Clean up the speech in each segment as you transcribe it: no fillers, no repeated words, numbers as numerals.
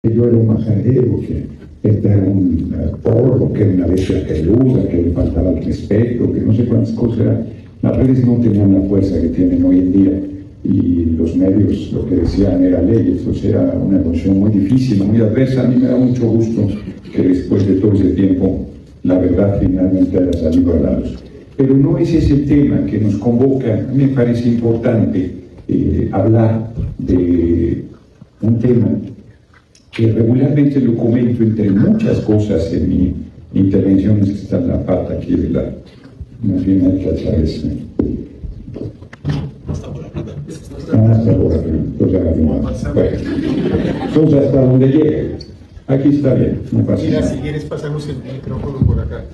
que yo era un majadero, que era un porro, que era una bestia peluda, que le faltaba el respeto, que no sé cuántas cosas eran. Las redes no tenían la fuerza que tienen hoy en día y los medios lo que decían era ley. Entonces era una noción muy difícil, muy adversa. A mí me da mucho gusto que después de todo ese tiempo la verdad finalmente haya salido a la luz. Pero no es ese el tema que nos convoca. A mí me parece importante hablar de un tema que regularmente lo comento entre muchas cosas en mi intervención. Está en la pata aquí de la... Más bien hay que alzar eso. Hasta por arriba. Hasta por arriba. Entonces hasta donde llegue. Aquí está bien, no pasa nada. Si quieres pasamos el micrófono por acá.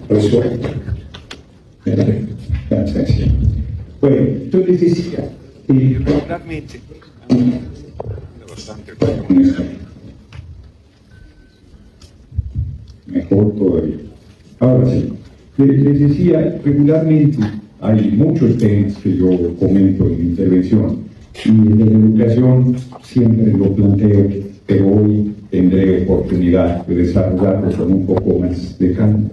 Eso. Bueno, entonces decía, regularmente, mejor todavía. Ahora sí, les decía, regularmente hay muchos temas que yo comento en mi intervención y de la educación siempre lo planteo, pero hoy tendré oportunidad de desarrollarlo con un poco más de calma.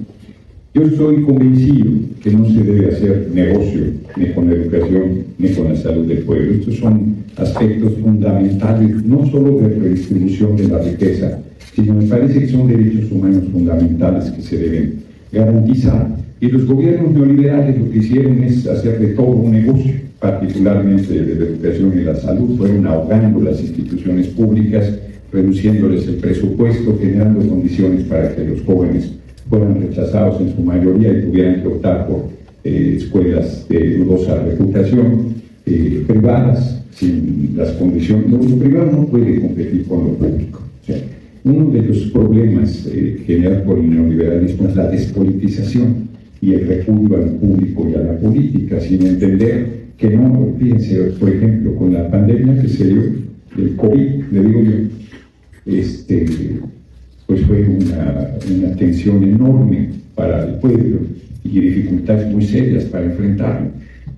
Yo estoy convencido que no se debe hacer negocio ni con la educación ni con la salud del pueblo. Estos son aspectos fundamentales, no solo de redistribución de la riqueza, sino me parece que son derechos humanos fundamentales que se deben garantizar. Y los gobiernos neoliberales lo que hicieron es hacer de todo un negocio, particularmente de la educación y la salud. Fueron ahogando las instituciones públicas, reduciéndoles el presupuesto, generando condiciones para que los jóvenes fueran rechazados en su mayoría y tuvieran que optar por escuelas de dudosa reputación, privadas, sin las condiciones. Lo privado no puede competir con lo público. O sea, uno de los problemas generados por el neoliberalismo es la despolitización y el repudio al público y a la política, sin entender que no, fíjense, por ejemplo, con la pandemia que se dio del COVID, le digo yo, pues fue una tensión enorme para el pueblo y dificultades muy serias para enfrentarlo.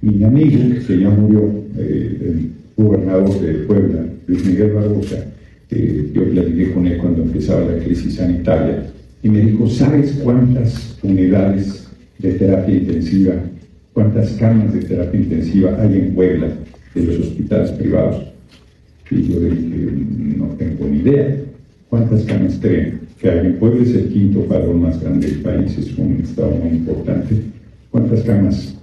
Mi amigo, que ya murió, el gobernador de Puebla, Luis Miguel Barbosa, yo platiqué con él cuando empezaba la crisis sanitaria, y me dijo, ¿sabes cuántas unidades de terapia intensiva, cuántas camas de terapia intensiva hay en Puebla de los hospitales privados? Y yo le dije, no tengo ni idea. ¿Cuántas camas creen que hay en Puebla? Es el quinto padrón más grande del país, es un estado muy importante. ¿Cuántas camas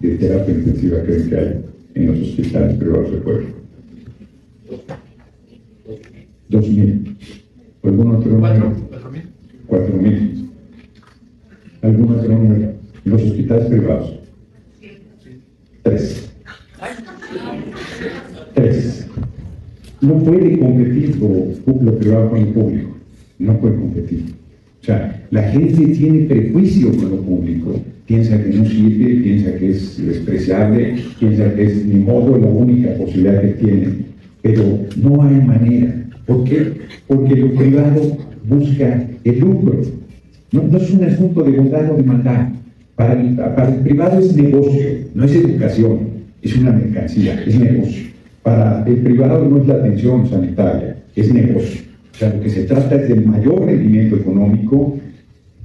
de terapia intensiva creen que hay en los hospitales privados de Puebla? 2.000. ¿Algún otro número? 4.000. ¿Algún otro número? En los hospitales privados. 3. No puede competir lo privado con lo público. No puede competir. O sea, la gente tiene prejuicio con lo público. Piensa que no sirve, piensa que es despreciable, piensa que es ni modo la única posibilidad que tiene. Pero no hay manera. ¿Por qué? Porque lo privado busca el lucro. No es un asunto de bondad o de maldad. Para el privado es negocio, no es educación, es una mercancía, es negocio. Para el privado no es la atención sanitaria, es negocio. O sea, lo que se trata es del mayor rendimiento económico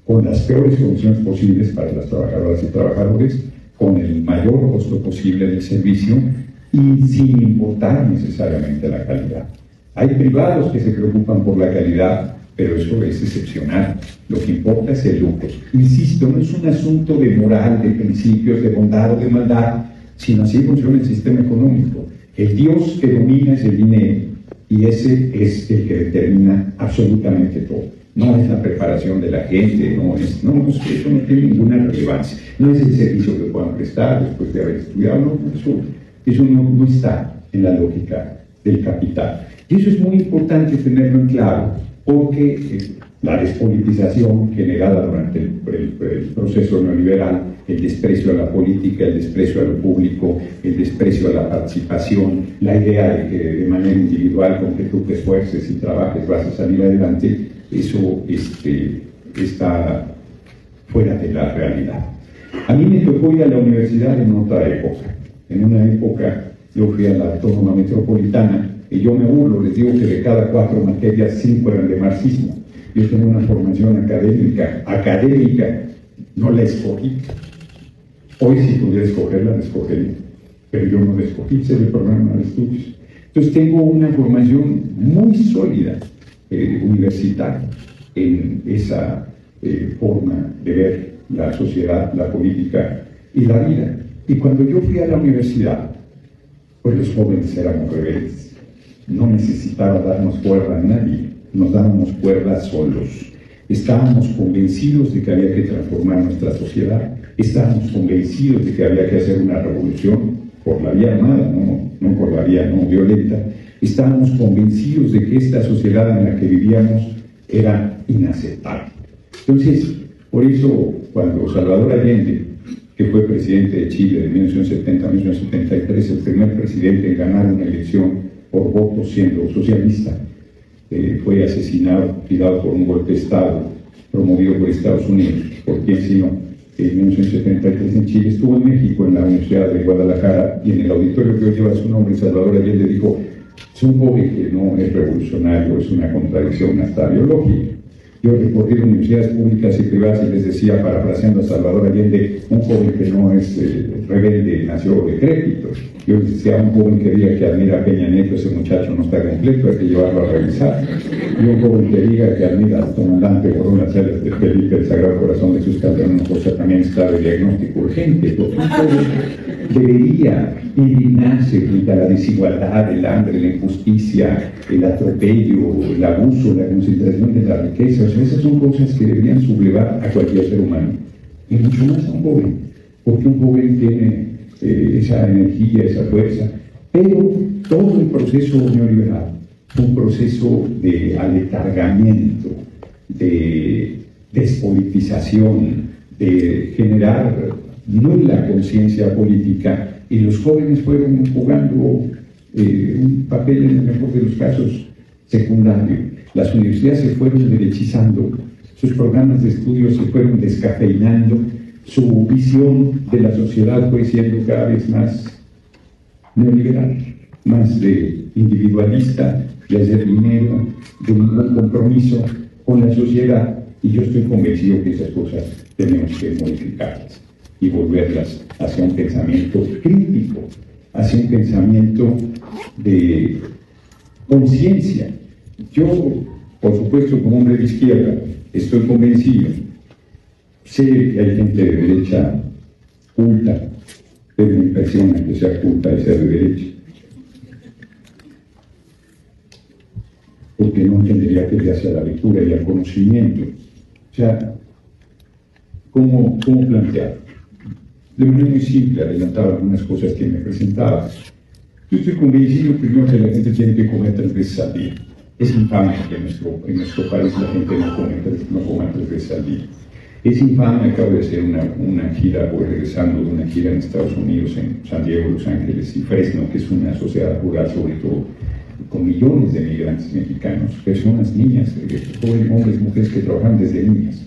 con las peores condiciones posibles para las trabajadoras y trabajadores, con el mayor costo posible del servicio y sin importar necesariamente la calidad. Hay privados que se preocupan por la calidad, pero eso es excepcional. Lo que importa es el lucro. Insisto, no es un asunto de moral, de principios, de bondad o de maldad, sino así funciona el sistema económico. El Dios que domina es el dinero, y ese es el que determina absolutamente todo. No es la preparación de la gente, eso no tiene ninguna relevancia. No es el servicio que puedan prestar después de haber estudiado, eso no está en la lógica del capital. Y eso es muy importante tenerlo en claro, porque la despolitización generada durante el proceso neoliberal, el desprecio a la política, el desprecio a lo público, el desprecio a la participación, la idea de que de manera individual, con que tú te esfuerces y trabajes vas a salir adelante, eso está fuera de la realidad. A mí me tocó ir a la universidad en otra época, en una época yo fui a la Autónoma Metropolitana, y yo me burlo, les digo que de cada 4 materias, 5 eran de marxismo. Yo tengo una formación académica, no la escogí. Hoy si pudiera escogerla, la escogería, pero yo no la escogí, hice el programa de estudios. Entonces tengo una formación muy sólida, universitaria, en esa forma de ver la sociedad, la política y la vida. Y cuando yo fui a la universidad, pues los jóvenes éramos rebeldes. No necesitaba darnos cuerda a nadie, nos dábamos cuerda solos. Estábamos convencidos de que había que transformar nuestra sociedad, estábamos convencidos de que había que hacer una revolución por la vía armada, no por la vía no violenta. Estábamos convencidos de que esta sociedad en la que vivíamos era inaceptable. Entonces, por eso, cuando Salvador Allende, que fue presidente de Chile de 1970 a 1973, el primer presidente en ganar una elección por voto siendo socialista, fue asesinado, tirado por un golpe de Estado promovido por Estados Unidos, por quien sino, en 1973 en Chile, estuvo en México, en la Universidad de Guadalajara, y en el auditorio que hoy lleva su nombre, Salvador Allende dijo: es un joven que no es revolucionario, es una contradicción hasta biológica. Yo recorrí universidades públicas y privadas y les decía, parafraseando a Salvador Allende, un joven que no es rebelde nació decrépito. Yo les decía, un joven que diga que admira a Peña Nieto, ese muchacho no está completo, hay que llevarlo a revisar. Y un joven que diga que admira al comandante Corona Celes de Felipe, el Sagrado Corazón de Jesús Calderón, cosa también está de diagnóstico urgente, porque un joven debería indignarse frente a la desigualdad, el hambre, la injusticia, el atropello, el abuso, la concentración de la riqueza. O sea, esas son cosas que deberían sublevar a cualquier ser humano, y mucho más a un joven, porque un joven tiene esa energía, esa fuerza. Pero todo el proceso neoliberal fue un proceso de aletargamiento, de despolitización, de generar nula conciencia política, y los jóvenes fueron jugando un papel, en el mejor de los casos, secundario. Las universidades se fueron derechizando, sus programas de estudio se fueron descafeinando, su visión de la sociedad fue siendo cada vez más neoliberal, más de individualista, de hacer dinero, de ningún compromiso con la sociedad. Y yo estoy convencido que esas cosas tenemos que modificarlas y volverlas hacia un pensamiento crítico, hacia un pensamiento de conciencia. Yo, por supuesto, como hombre de izquierda, estoy convencido. Sé que hay gente de derecha culta, pero me impresiona que sea culta y sea de derecha, porque no entendería que le hacia la lectura y al conocimiento. O sea, ¿cómo plantear? De manera muy simple, adelantaba algunas cosas que me presentaba. Yo estoy convencido primero que la gente tiene que comer 3 veces al día. Es infame que en nuestro país la gente no coma 3 veces al día. Es infame. Acabo de hacer una gira, voy regresando de una gira en Estados Unidos, en San Diego, Los Ángeles y Fresno, que es una sociedad rural, sobre todo, con millones de migrantes mexicanos, personas, niñas, hombres, mujeres que trabajan desde niños.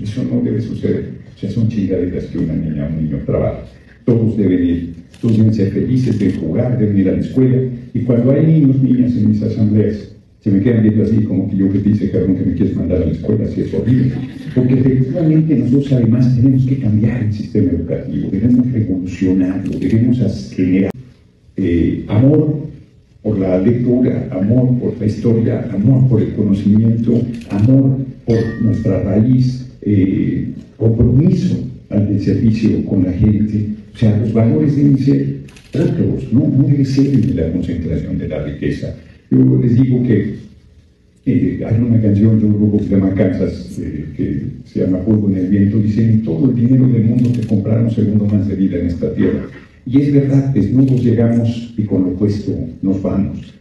Eso no debe suceder. O sea, son chingaderas que una niña o un niño trabaja. Todos deben ser felices, deben jugar, deben ir a la escuela. Y cuando hay niños, niñas en mis asambleas, se me quedan viendo así como que yo que te dice, cabrón, que me quieres mandar a la escuela, así es horrible. Porque efectivamente nosotros además tenemos que cambiar el sistema educativo, debemos revolucionarlo, debemos generar amor por la lectura, amor por la historia, amor por el conocimiento, amor por nuestra raíz, compromiso al servicio con la gente. O sea, los valores deben ser otros, no debe ser el de la concentración de la riqueza. Yo les digo que hay una canción de un grupo que se llama Kansas, que se llama Polvo en el Viento, dicen: todo el dinero del mundo te comprará un segundo más de vida en esta tierra. Y es verdad, desnudos llegamos y con lo puesto nos vamos.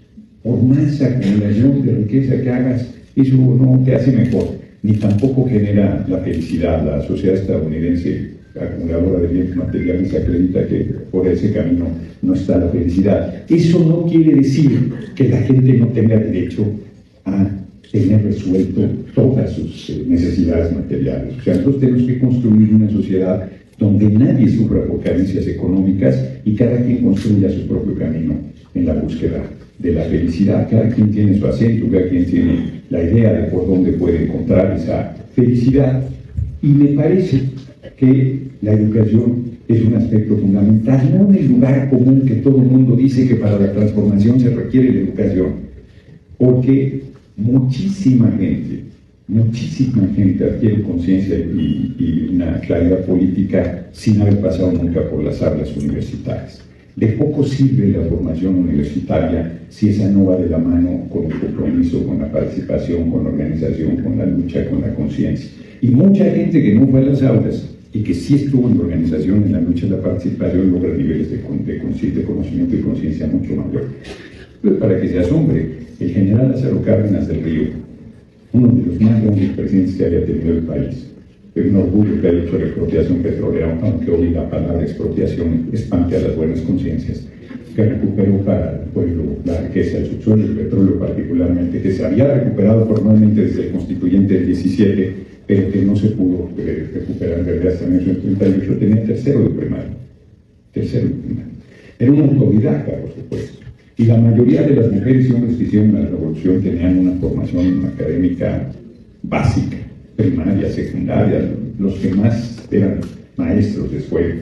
Por más acumulación de riqueza que hagas, eso no te hace mejor, ni tampoco genera la felicidad. La sociedad estadounidense acumuladora de bienes materiales acredita que por ese camino no está la felicidad. Eso no quiere decir que la gente no tenga derecho a tener resuelto todas sus necesidades materiales. O sea, nosotros tenemos que construir una sociedad donde nadie sufra por carencias económicas y cada quien construya su propio camino en la búsqueda de la felicidad. Cada quien tiene su acento, cada quien tiene la idea de por dónde puede encontrar esa felicidad. Y me parece que la educación es un aspecto fundamental, no en el lugar común que todo el mundo dice que para la transformación se requiere la educación, porque muchísima gente adquiere conciencia y una claridad política sin haber pasado nunca por las aulas universitarias. De poco sirve la formación universitaria si esa no va de la mano con el compromiso, con la participación, con la organización, con la lucha, con la conciencia. Y mucha gente que no fue a las aulas y que sí estuvo en la organización, en la lucha, en la participación, logra niveles de conocimiento y conciencia mucho mayor. Pero para que se asombre, el general Lázaro Cárdenas del Río, uno de los más grandes presidentes que haya tenido el país, es un orgullo que haya hecho la expropiación petrolera, aunque hoy la palabra expropiación espante a las buenas conciencias, que recuperó para el pueblo la riqueza del subsuelo, el petróleo particularmente, que se había recuperado formalmente desde el constituyente del 17, pero que no se pudo recuperar desde hasta 1938, tenía tercero de primaria. Era un autodidacta, por supuesto. Y la mayoría de las mujeres y hombres que hicieron la revolución tenían una formación académica básica, primaria, secundaria, los que más eran maestros de escuela.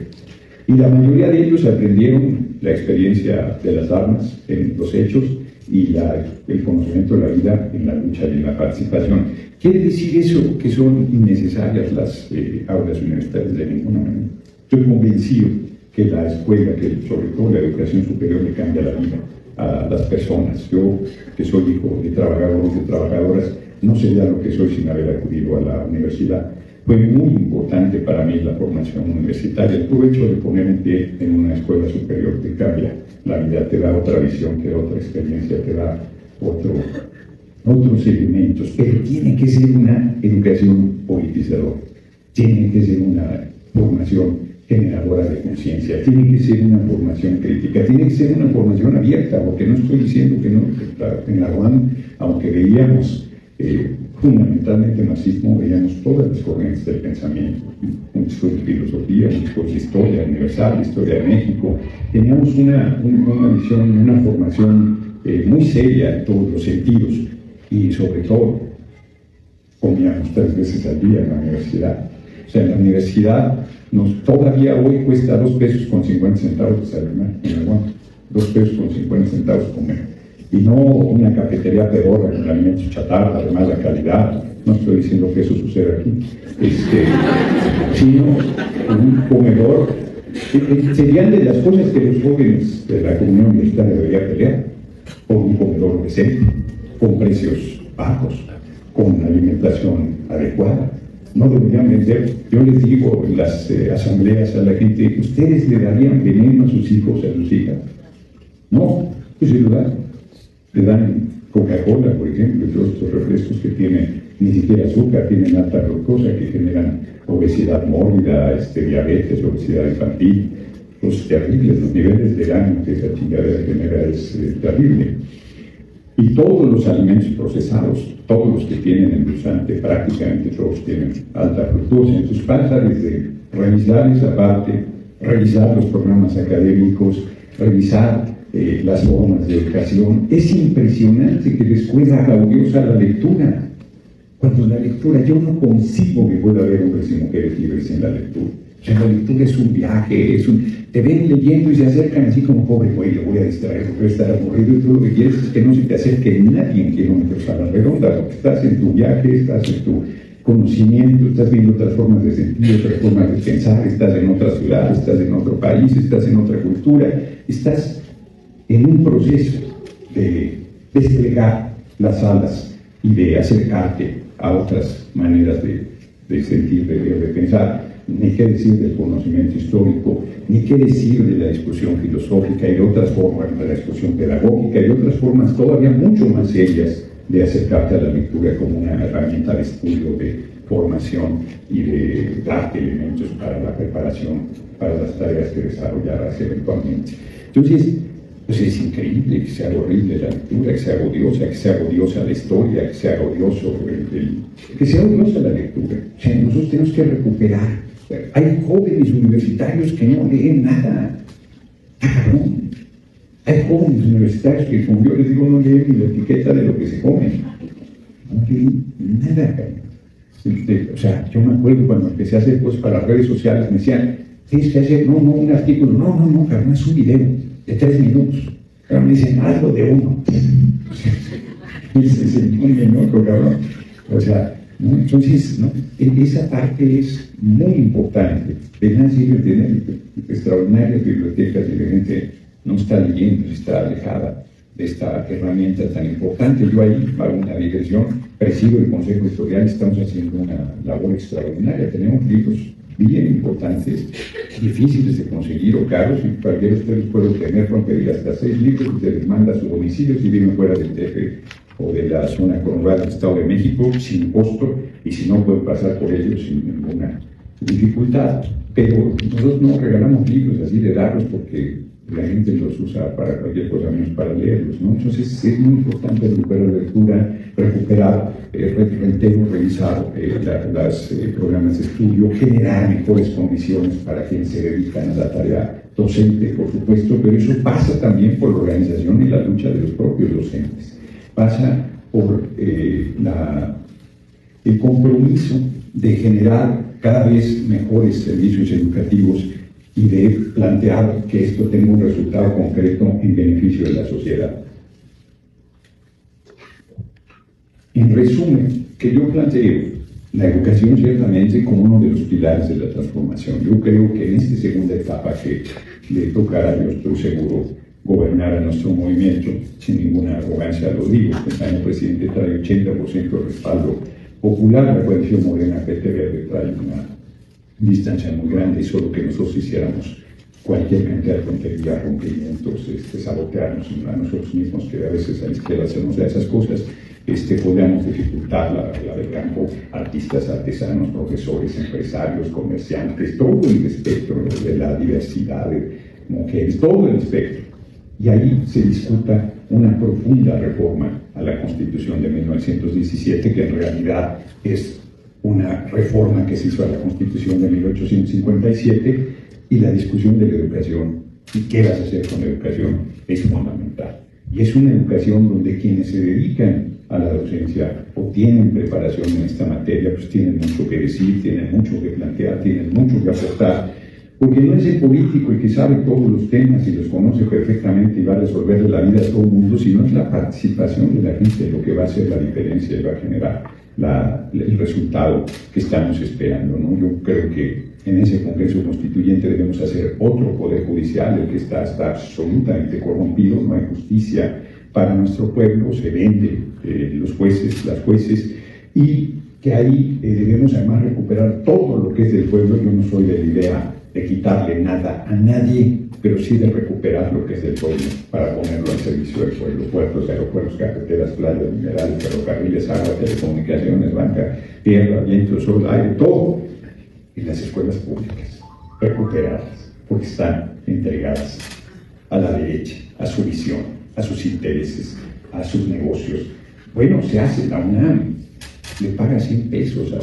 Y la mayoría de ellos aprendieron la experiencia de las armas en los hechos y el conocimiento de la vida en la lucha y en la participación. ¿Quiere decir eso que son innecesarias las aulas universitarias? De ninguna manera. Estoy convencido que la escuela, que sobre todo la educación superior, le cambia la vida a las personas. Yo, que soy hijo de trabajadores y de trabajadoras, no sería lo que soy sin haber acudido a la universidad. Fue muy importante para mí la formación universitaria. El puro hecho de poner en pie en una escuela superior te cambia la vida, te da otra visión, te da otra experiencia, te da otros elementos. Pero tiene que ser una educación politizadora, tiene que ser una formación generadora de conciencia, tiene que ser una formación crítica, tiene que ser una formación abierta, porque no estoy diciendo que no. En la UAM, aunque veíamos fundamentalmente marxismo, veíamos todas las corrientes del pensamiento, un discurso de filosofía, un discurso de historia universal, historia de México. Teníamos una visión, una formación muy seria en todos los sentidos, y sobre todo comíamos 3 veces al día en la universidad. O sea, en la universidad todavía hoy cuesta 2 pesos con 50 centavos desayunar en el UAM, 2 pesos con 50 centavos comer. Y no una cafetería pedorra con alimentos chatarra de mala calidad. No estoy diciendo que eso suceda aquí, sino un comedor. Serían de las cosas que los jóvenes de la comunidad universitaria deberían pelear, por un comedor decente, con precios bajos, con alimentación adecuada. No deberían vender. Yo les digo en las asambleas a la gente: ¿ustedes le darían veneno a sus hijos, a sus hijas? No, pues se lo dan. Le dan Coca-Cola, por ejemplo, y todos estos refrescos que tienen ni siquiera azúcar, tienen alta glucosa, que generan obesidad mórbida, diabetes, obesidad infantil. Pues terribles, los niveles de daño que esa chingadera genera es terrible. Y todos los alimentos procesados, todos los que tienen endulzante, prácticamente todos tienen alta fructosa. Entonces pasa desde revisar esa parte, revisar los programas académicos, revisar las formas de educación. Es impresionante que la escuela haga odiosa la lectura. Cuando la lectura, yo no concibo que pueda haber hombres y mujeres libres en la lectura. O sea, la lectura es un viaje, te ven leyendo y se acercan así como: pobre güey, lo voy a distraer, voy a estar aburrido, y todo lo que quieres es que no se te acerque nadie en kilómetros a la redonda, porque estás en tu viaje, estás en tu conocimiento, estás viendo otras formas de sentir, otras formas de pensar, estás en otra ciudad, estás en otro país, estás en otra cultura, estás en un proceso de desplegar las alas y de acercarte a otras maneras de sentir, de pensar. Ni qué decir del conocimiento histórico, ni qué decir de la discusión filosófica y de otras formas, de la discusión pedagógica y de otras formas todavía mucho más serias de acercarte a la lectura como una herramienta de estudio, de formación y de darte elementos para la preparación, para las tareas que desarrollarás eventualmente. Entonces, pues es increíble que sea horrible la lectura, que sea odiosa la historia, que sea odiosa la lectura. O sea, nosotros tenemos que recuperar Hay jóvenes universitarios que no leen nada. Cabrón. Hay jóvenes universitarios que, como yo les digo, no leen ni la etiqueta de lo que se comen. No leen nada, cabrón. O sea, yo me acuerdo cuando empecé a hacer cosas para las redes sociales, me decían, tienes que hacer, no, un artículo, no, cabrón, es un video de 3 minutos. Cabrón, me dicen, hazlo de 1. Ese es el minuto, cabrón. O sea, ¿no? Entonces, ¿no? Esa parte es muy importante. De nada sirve tener extraordinarias bibliotecas y la gente no está leyendo, está alejada de esta herramienta tan importante. Yo ahí hago una digresión, presido el Consejo Editorial, estamos haciendo una labor extraordinaria. Tenemos libros bien importantes, difíciles de conseguir o caros, y cualquiera de ustedes puede obtener, pueden pedir hasta 6 libros, y se les manda a su domicilio si viven fuera del DF o de la zona conurbada del Estado de México, sin costo, y si no pueden pasar por ellos sin ninguna dificultad. Pero nosotros no regalamos libros así de darlos porque la gente los usa para cualquier cosa menos para leerlos, ¿no? Entonces es muy importante recuperar la lectura, recuperar, revisar los programas de estudio, generar mejores condiciones para quienes se dedican a la tarea docente, por supuesto, pero eso pasa también por la organización y la lucha de los propios docentes. Pasa por el compromiso de generar cada vez mejores servicios educativos y de plantear que esto tenga un resultado concreto en beneficio de la sociedad. En resumen, que yo planteo la educación ciertamente como uno de los pilares de la transformación. Yo creo que en esta segunda etapa que le tocará, yo estoy seguro, gobernar a nuestro movimiento, sin ninguna arrogancia lo digo, el año presidente trae 80% de respaldo popular, la coalición Morena PT Verde trae una distancia muy grande, y solo que nosotros hiciéramos cualquier cantidad de tonterías, rompimientos, sabotearnos a nosotros mismos, que a veces a la izquierda hacemos esas cosas, podríamos dificultar la del campo, artistas, artesanos, profesores, empresarios, comerciantes, todo el espectro de la diversidad de mujeres, todo el espectro. Y ahí se discuta una profunda reforma a la Constitución de 1917, que en realidad es una reforma que se hizo a la Constitución de 1857, y la discusión de la educación y qué vas a hacer con la educación es fundamental. Y es una educación donde quienes se dedican a la docencia o tienen preparación en esta materia, pues tienen mucho que decir, tienen mucho que plantear, tienen mucho que aportar, porque no es el político el que sabe todos los temas y los conoce perfectamente y va a resolverle la vida a todo el mundo, sino es la participación de la gente lo que va a hacer la diferencia y va a generar el resultado que estamos esperando, ¿no? Yo creo que en ese Congreso Constituyente debemos hacer otro Poder Judicial, el que está absolutamente corrompido, no hay justicia para nuestro pueblo, se vende los jueces, las jueces, y que ahí debemos además recuperar todo lo que es del pueblo. Yo no soy de la idea de quitarle nada a nadie, pero sí de recuperar lo que es del pueblo para ponerlo al servicio del pueblo: puertos, aeropuertos, carreteras, playas, minerales, ferrocarriles, agua, telecomunicaciones, banca, tierra, viento, sol, aire, todo. Y las escuelas públicas, recuperarlas, porque están entregadas a la derecha, a su visión, a sus intereses, a sus negocios. Bueno, se hace, la UNAM le paga 100 pesos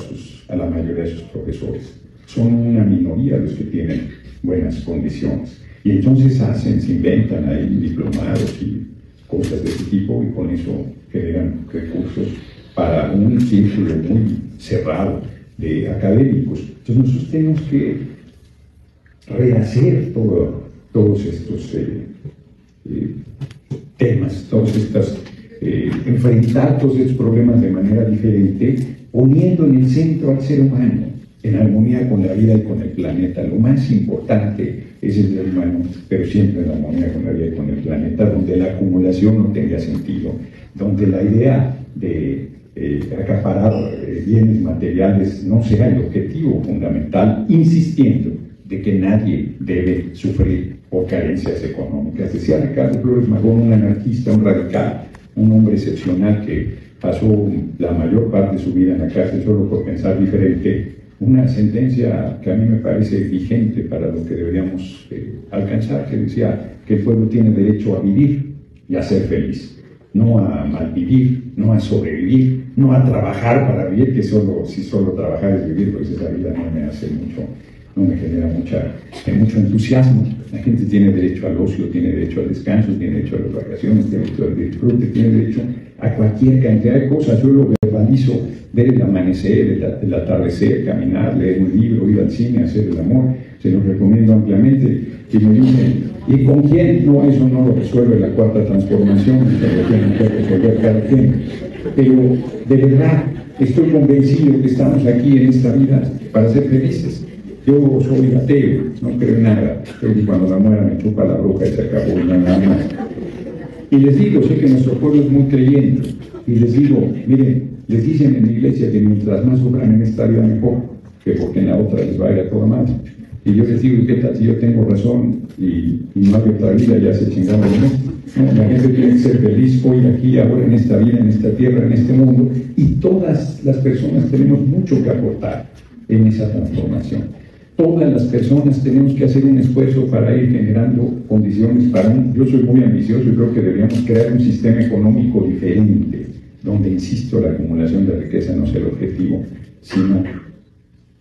a la mayoría de sus profesores. Son una minoría los que tienen buenas condiciones. Y entonces se inventan ahí diplomados y cosas de ese tipo, y con eso generan recursos para un círculo muy cerrado de académicos. Entonces nosotros tenemos que rehacer todos estos temas, enfrentar todos estos problemas de manera diferente, poniendo en el centro al ser humano, en armonía con la vida y con el planeta. Lo más importante es el ser humano, pero siempre en armonía con la vida y con el planeta, donde la acumulación no tenga sentido, donde la idea de acaparar bienes materiales no sea el objetivo fundamental, insistiendo de que nadie debe sufrir por carencias económicas. Decía Ricardo Flores Magón, un anarquista, un radical, un hombre excepcional que pasó la mayor parte de su vida en la cárcel solo por pensar diferente, una sentencia que a mí me parece vigente para lo que deberíamos alcanzar, que decía que el pueblo tiene derecho a vivir y a ser feliz, no a malvivir, no a sobrevivir, no a trabajar para vivir, que si solo trabajar es vivir, pues esa vida no me hace mucho no me genera mucho entusiasmo. La gente tiene derecho al ocio, tiene derecho al descanso, tiene derecho a las vacaciones, tiene derecho al disfrute, tiene derecho a cualquier cantidad de cosas. Yo lo verbalizo: ver el amanecer, el atardecer, caminar, leer un libro, ir al cine, hacer el amor. Se los recomiendo ampliamente. Y me dicen, ¿y con quién? No, eso no lo resuelve la cuarta transformación, lo tiene que resolver cada quien. Pero de verdad estoy convencido que estamos aquí en esta vida para ser felices. Yo soy ateo, no creo en nada. Creo que cuando la muera me chupa la bruja y se acabó, nada más. Y les digo, sé que nuestro pueblo es muy creyente, y les digo, miren, les dicen en la iglesia que mientras más sufran en esta vida mejor, que porque en la otra les va a ir a toda madre. Y yo les digo, ¿qué tal si yo tengo razón y no hay otra vida? Ya se chingaron de mí. No, la gente tiene que ser feliz hoy, aquí, ahora, en esta vida, en esta tierra, en este mundo, y todas las personas tenemos mucho que aportar en esa transformación. Todas las personas tenemos que hacer un esfuerzo para ir generando condiciones para yo soy muy ambicioso y creo que deberíamos crear un sistema económico diferente, donde, insisto, la acumulación de riqueza no sea el objetivo, sino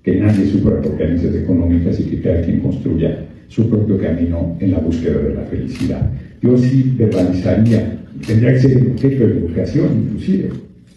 que nadie sufra por carencias económicas y que cada quien construya su propio camino en la búsqueda de la felicidad. Yo sí verbalizaría, tendría que ser el objeto de educación, inclusive,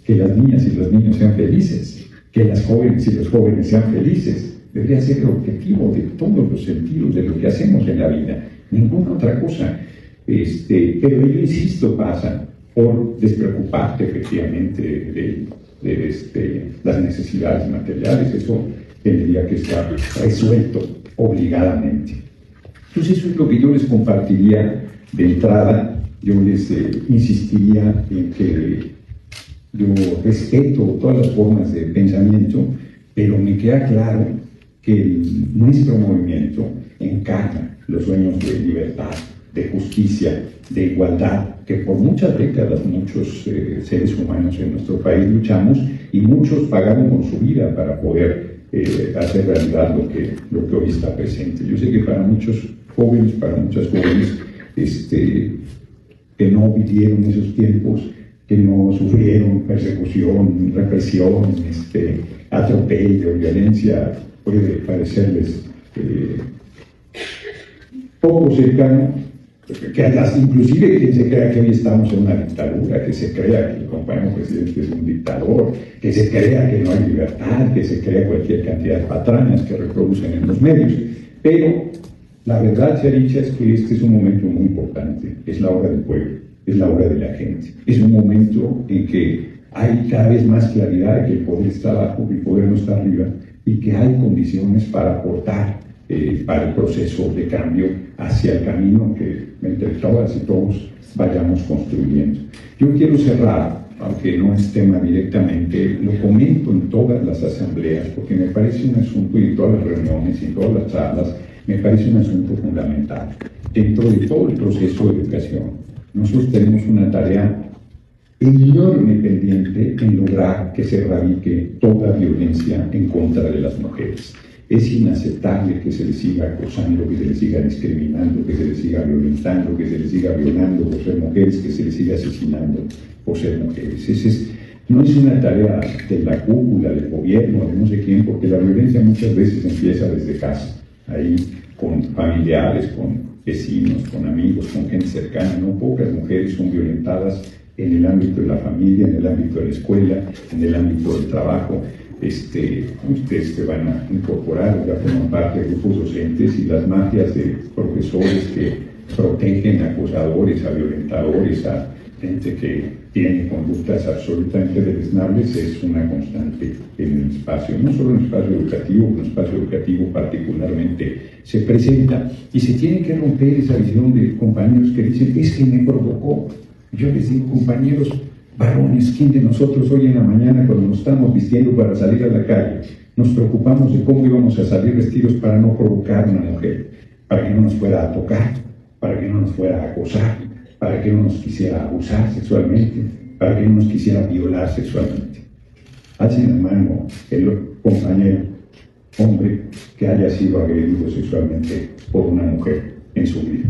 que las niñas y los niños sean felices, que las jóvenes y los jóvenes sean felices. Debería ser el objetivo de todos los sentidos de lo que hacemos en la vida, ninguna otra cosa. Pero yo insisto, pasa por despreocuparte efectivamente de las necesidades materiales. Eso tendría que estar resuelto obligadamente. Entonces, eso es lo que yo les compartiría de entrada. Yo les insistiría en que yo respeto todas las formas de pensamiento, pero me queda claro que nuestro movimiento encarna los sueños de libertad, de justicia, de igualdad, que por muchas décadas muchos seres humanos en nuestro país luchamos, y muchos pagaron con su vida para poder hacer realidad lo que hoy está presente. Yo sé que para muchos jóvenes, para muchas jóvenes que no vivieron esos tiempos, que no sufrieron persecución, represión, atropello, violencia, puede parecerles poco cercano, inclusive quien se crea que hoy estamos en una dictadura, que se crea que el compañero presidente es un dictador, que se crea que no hay libertad, que se crea cualquier cantidad de patrañas que reproducen en los medios. Pero la verdad sea dicha es que este es un momento muy importante, es la hora del pueblo, es la hora de la gente, es un momento en que hay cada vez más claridad de que el poder está abajo y el poder no está arriba, y que hay condiciones para aportar para el proceso de cambio hacia el camino que entre todas y todos vayamos construyendo. Yo quiero cerrar, aunque no es tema directamente, lo comento en todas las asambleas, porque me parece un asunto, y en todas las reuniones y en todas las charlas, me parece un asunto fundamental. Dentro de todo el proceso de educación, nosotros tenemos una tarea enorme pendiente en lograr que se erradique toda violencia en contra de las mujeres. Es inaceptable que se les siga acosando, que se les siga discriminando, que se les siga violentando, que se les siga violando por ser mujeres, que se les siga asesinando por ser mujeres. No es una tarea de la cúpula, del gobierno, de no sé quién, porque la violencia muchas veces empieza desde casa, ahí con familiares, con vecinos, con amigos, con gente cercana. No pocas mujeres son violentadas en el ámbito de la familia, en el ámbito de la escuela, en el ámbito del trabajo. Ustedes se van a incorporar, ya forman parte de grupos docentes, y las mafias de profesores que protegen a acosadores, a violentadores, a gente que tiene conductas absolutamente deleznables, es una constante en el espacio, no solo en el espacio educativo, en el espacio educativo particularmente se presenta, y se tiene que romper esa visión de compañeros que dicen, es que me provocó. Yo les digo, compañeros varones, ¿quién de nosotros hoy en la mañana, cuando nos estamos vistiendo para salir a la calle, nos preocupamos de cómo íbamos a salir vestidos para no provocar a una mujer, para que no nos fuera a tocar, para que no nos fuera a acosar, para que no nos quisiera abusar sexualmente, para que no nos quisiera violar sexualmente? Alcen la mano el compañero hombre que haya sido agredido sexualmente por una mujer en su vida.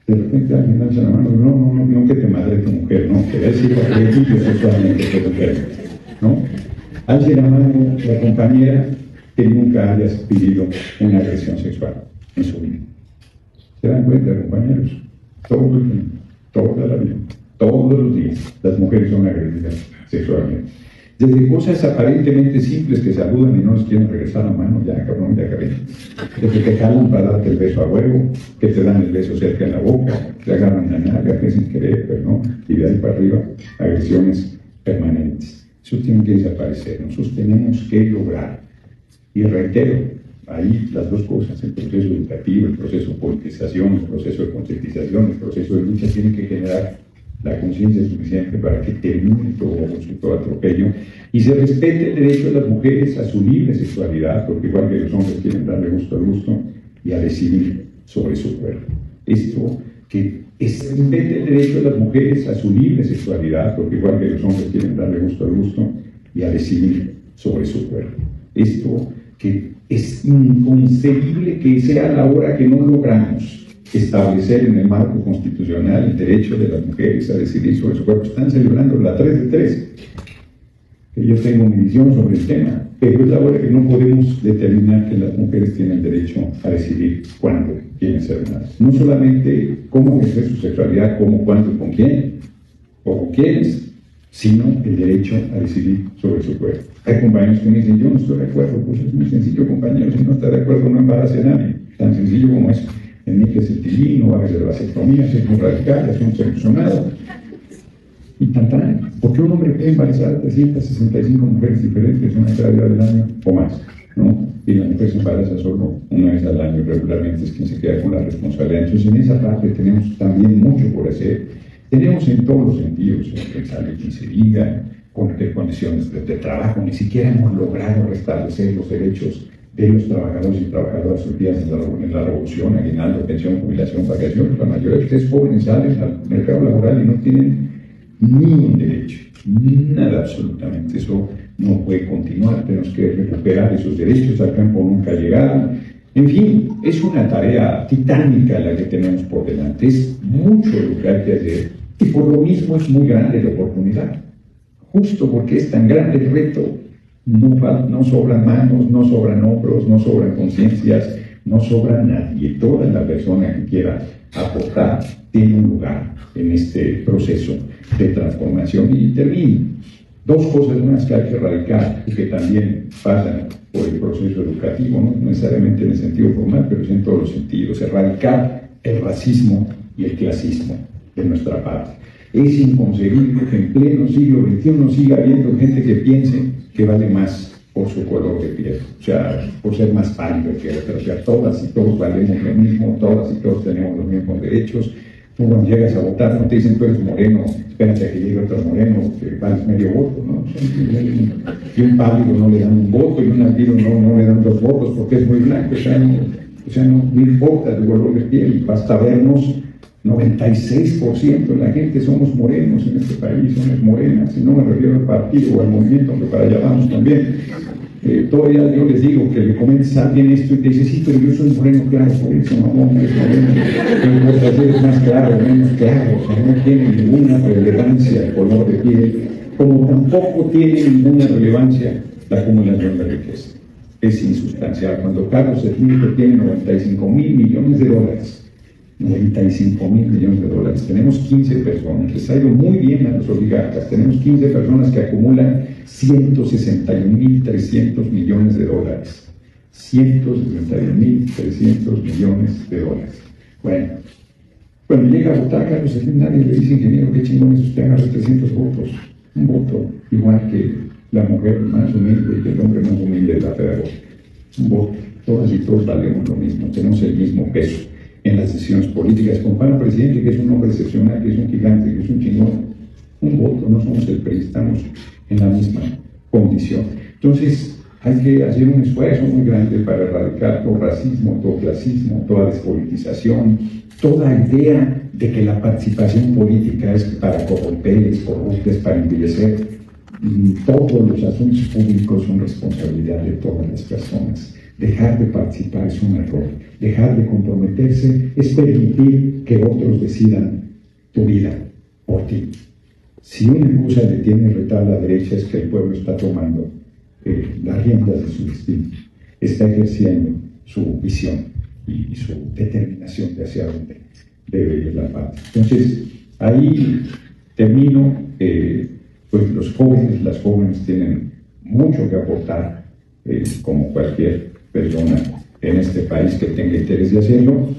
De repente alguien alza la mano, no que te madre tu mujer, no, que haya sido agredido sexualmente por mujer, ¿no? Alce la mano la compañera que nunca hayas vivido una agresión sexual en su vida. ¿Se dan cuenta, compañeros? Todo el tiempo, toda la vida, todos los días, las mujeres son agredidas sexualmente. Desde cosas aparentemente simples que saludan y no les quieren regresar la mano, ya cabrón, ya acabé. Desde que te jalan para darte el beso a huevo, que te dan el beso cerca en la boca, te agarran la nalga, que sin querer, pero no, y de ahí para arriba, agresiones permanentes. Eso tiene que desaparecer, nosotros tenemos que lograr. Y reitero, ahí las dos cosas, el proceso educativo, el proceso de politización, el proceso de concientización, el proceso de lucha, tienen que generar la conciencia suficiente para que termine todo atropello y se respete el derecho de las mujeres a su libre sexualidad, porque igual que los hombres quieren darle gusto al gusto y a decidir sobre su cuerpo. Esto, que se respete el derecho de las mujeres a su libre sexualidad, porque igual que los hombres quieren darle gusto al gusto y a decidir sobre su cuerpo. Esto, que es inconcebible que sea la hora que no logramos establecer en el marco constitucional el derecho de las mujeres a decidir sobre su cuerpo. Están celebrando la 3 de 3, que yo tengo mi visión sobre el tema, pero es la hora que no podemos determinar que las mujeres tienen derecho a decidir cuándo quieren ser madres. No solamente cómo ejercer su sexualidad, cómo, cuándo, con quién, o con quiénes, sino el derecho a decidir sobre su cuerpo. Hay compañeros que me dicen, yo no estoy de acuerdo, pues es muy sencillo, compañeros, si no está de acuerdo no embarace a nadie, tan sencillo como eso. En mí que es el tilín, o a veces la vasectomía, es muy radical, es un seleccionado. Y tan, ¿por qué un hombre puede embarazar a 365 mujeres diferentes una cada día del año o más? ¿No? Y la mujer se embaraza solo una vez al año, regularmente es quien se queda con la responsabilidad. Entonces, en esa parte tenemos también mucho por hacer. Tenemos en todos los sentidos, pensar quien se diga, con condiciones de trabajo, ni siquiera hemos logrado restablecer los derechos de los trabajadores y trabajadoras surgidas en la revolución, aguinaldo, pensión, jubilación, vacaciones. La mayoría de ustedes jóvenes salen al mercado laboral y no tienen ni un derecho, nada absolutamente. Eso no puede continuar, tenemos que recuperar esos derechos, al campo nunca llegaron. En fin, es una tarea titánica la que tenemos por delante, es mucho lo que hay que hacer y por lo mismo es muy grande la oportunidad. Justo porque es tan grande el reto, no sobran manos, no sobran hombros, no sobran conciencias, no sobra nadie. Toda la persona que quiera aportar tiene un lugar en este proceso de transformación. Y termino. Dos cosas más que hay que erradicar y que también pasan por el proceso educativo, no necesariamente en el sentido formal, pero sí en todos los sentidos. Erradicar el racismo y el clasismo de nuestra parte. Es inconcebible que en pleno siglo XXI siga habiendo gente que piense que vale más por su color de piel, o sea, por ser más pálido que otro. O sea, todas y todos valemos lo mismo, todas y todos tenemos los mismos derechos. Tú cuando llegas a votar no te dicen tú eres moreno, espérate a que llegue otro moreno, que vales medio voto, ¿no? Y un pálido no le dan un voto, y un albino no le dan 2 votos porque es muy blanco. O sea, no importa el color de piel, basta vernos. 96% de la gente somos morenos en este país, somos morenas, y no me refiero al partido o al movimiento, aunque para allá vamos también. Todavía yo les digo que le comentes a alguien esto y te dice, sí, pero yo soy moreno claro, por eso no es moreno. No importa si eres más claro o menos claro, o sea, no tiene ninguna relevancia el color de piel, como tampoco tiene ninguna relevancia la acumulación de riqueza. Es insustancial. Cuando Carlos Slim tiene 95,000 millones de dólares, 95,000 millones de dólares. Tenemos 15 personas, les ha ido muy bien a los oligarcas, tenemos 15 personas que acumulan 161,300 millones de dólares. 161,300 millones de dólares. Bueno, cuando llega a votar Carlos Slim, nadie le dice, ingeniero, qué chingón es usted, agarra 300 votos. Un voto igual que la mujer más humilde y el hombre más humilde de la pedagogía. Un voto. Todas y todos valemos lo mismo, tenemos el mismo peso en las decisiones políticas. Compara al presidente, que es un hombre excepcional, que es un gigante, que es un chingón. Un voto, no somos el PRI, estamos en la misma condición. Entonces, hay que hacer un esfuerzo muy grande para erradicar todo racismo, todo clasismo, toda despolitización, toda idea de que la participación política es para corromper, es corrupta, es para envilecer. Todos los asuntos públicos son responsabilidad de todas las personas. Dejar de participar es un error. Dejar de comprometerse es permitir que otros decidan tu vida por ti. Si una cosa le tiene retada a la derecha es que el pueblo está tomando las riendas de su destino. está ejerciendo su visión y su determinación de hacia dónde debe ir la patria. Entonces, ahí termino. Pues los jóvenes, las jóvenes tienen mucho que aportar, como cualquier persona en este país que tenga interés de hacerlo,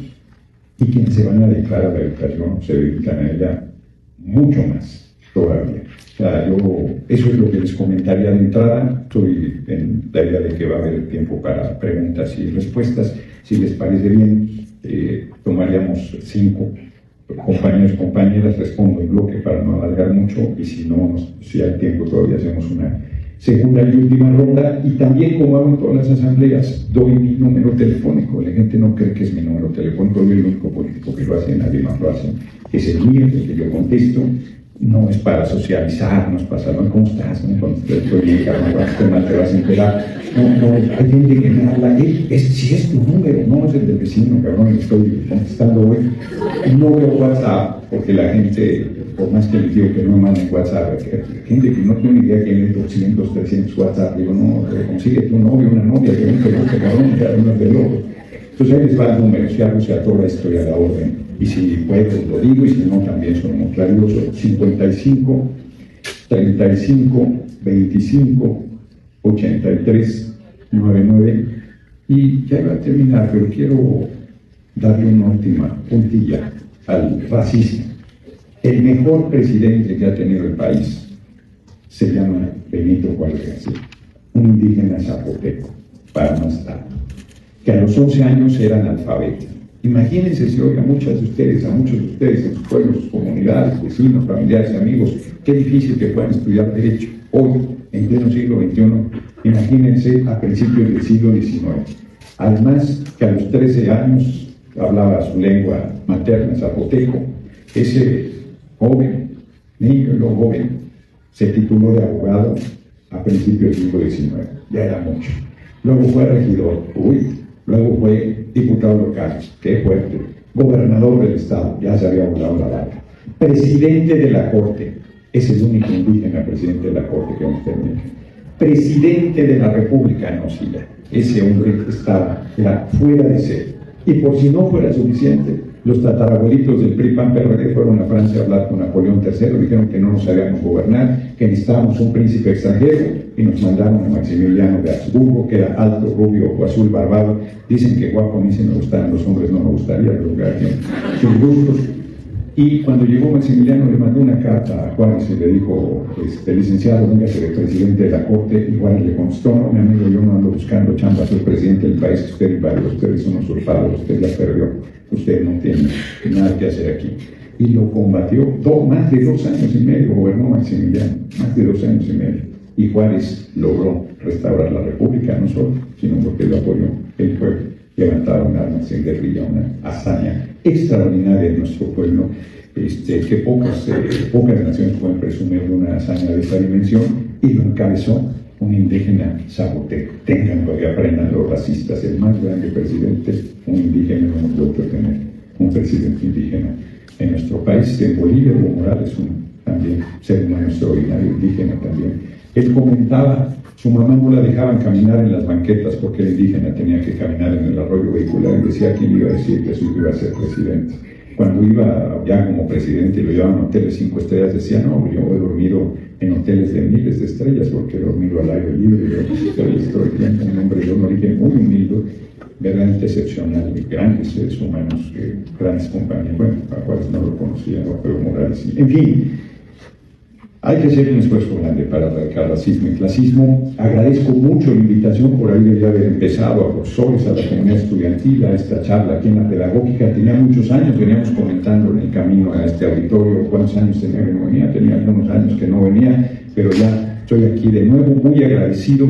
y quienes se van a dedicar a la educación se dedican a ella mucho más todavía. O sea, eso es lo que les comentaría de entrada. Estoy en la idea de que va a haber tiempo para preguntas y respuestas. Si les parece bien, tomaríamos 5 compañeros, compañeras, respondo en bloque para no alargar mucho, y si no, si hay tiempo todavía hacemos una segunda y última ronda. Y también, como hago en todas las asambleas, doy mi número telefónico. La gente no cree que es mi número telefónico, soy el único político que lo hace, nadie más lo hace. Es el mío, el que yo contesto. No es para socializar, no es para saber cómo estás, ¿no? Cuando estoy bien, carnal, te vas a enterar. No, hay gente que me habla, si es tu número, no es el del vecino, cabrón, le estoy contestando hoy. No veo WhatsApp, porque la gente, por más que les digo que no me manden WhatsApp, hay gente que no tiene ni idea que tiene 200, 300 WhatsApp. Digo, no, consigue tu novio, una novia, que no te guste, cabrón, ya uno es de locos. Entonces ahí les va el número, si algo se atora, estoy a la orden. Y si puedo, lo digo, y si no, también somos claros. 55 35 25 83 99. Y ya iba a terminar, pero quiero darle una última puntilla al racismo. El mejor presidente que ha tenido el país se llama Benito Juárez García, un indígena zapoteco, para más tarde, que a los 11 años era analfabeto. Imagínense si hoy a muchos de ustedes en sus pueblos, sus comunidades, vecinos, familiares, amigos, qué difícil que puedan estudiar Derecho hoy, en pleno siglo XXI, imagínense a principios del siglo XIX. Además, que a los 13 años hablaba su lengua materna, zapoteco. Ese joven, niño y no joven, se tituló de abogado a principios del siglo XIX, ya era mucho. Luego fue regidor, luego fue diputado local, qué fuerte, gobernador del estado, ya se había volado la vaca, presidente de la corte, es el único indígena presidente de la corte que hemos tenido, presidente de la república, no, sí, ese hombre era fuera de ser. Y por si no fuera suficiente, los tatarabuelitos del PRI-PAN-PRD fueron a Francia a hablar con Napoleón III, dijeron que no nos sabíamos gobernar, que necesitábamos un príncipe extranjero, y nos mandaron a Maximiliano de Habsburgo, que era alto, rubio o azul barbado. Dicen que guapo, a mí sí me gustaban los hombres, no me gustaría, pero cada quien sus gustos. Y cuando llegó Maximiliano le mandó una carta a Juárez y le dijo, licenciado, véngase de presidente de la corte. Y Juárez le contestó, no, mi amigo, yo no ando buscando chamba, soy presidente del país que usted invadió, usted es un usurpador, usted ya perdió, usted no tiene nada que hacer aquí. Y lo combatió, más de 2 años y medio gobernó Maximiliano, más de 2 años y medio. Y Juárez logró restaurar la república, no solo, sino porque lo apoyó el pueblo. Levantaron armas en guerrilla, una hazaña extraordinaria de nuestro pueblo, que pocas naciones pueden presumir de una hazaña de esa dimensión, y lo encabezó un indígena zapoteco. Ténganlo y aprendan los racistas, el más grande presidente, un indígena. No hemos vuelto a tener un presidente indígena en nuestro país. En Bolivia, Evo Morales, también ser humano extraordinario, indígena también. Él comentaba, su mamá no la dejaban caminar en las banquetas porque el indígena tenía que caminar en el arroyo vehicular, y decía que iba a decir que su hijo iba a ser presidente. Cuando iba ya como presidente y lo llevaban a hoteles 5 estrellas, decía, no, yo he dormido en hoteles de miles de estrellas porque he dormido al aire libre, yo estoy bien con un hombre de un origen muy humilde, verdaderamente excepcional, grandes seres humanos, grandes compañías, bueno, a cuales no lo conocía, ¿no? Pero Morales, en fin. Hay que hacer un esfuerzo grande para erradicar racismo y clasismo. Agradezco mucho la invitación, por ahí debería haber empezado, a profesores, a la comunidad estudiantil, a esta charla aquí en la pedagógica. Tenía muchos años, veníamos comentando en el camino a este auditorio cuántos años tenía que no venía, tenía algunos años que no venía, pero ya estoy aquí de nuevo, muy agradecido,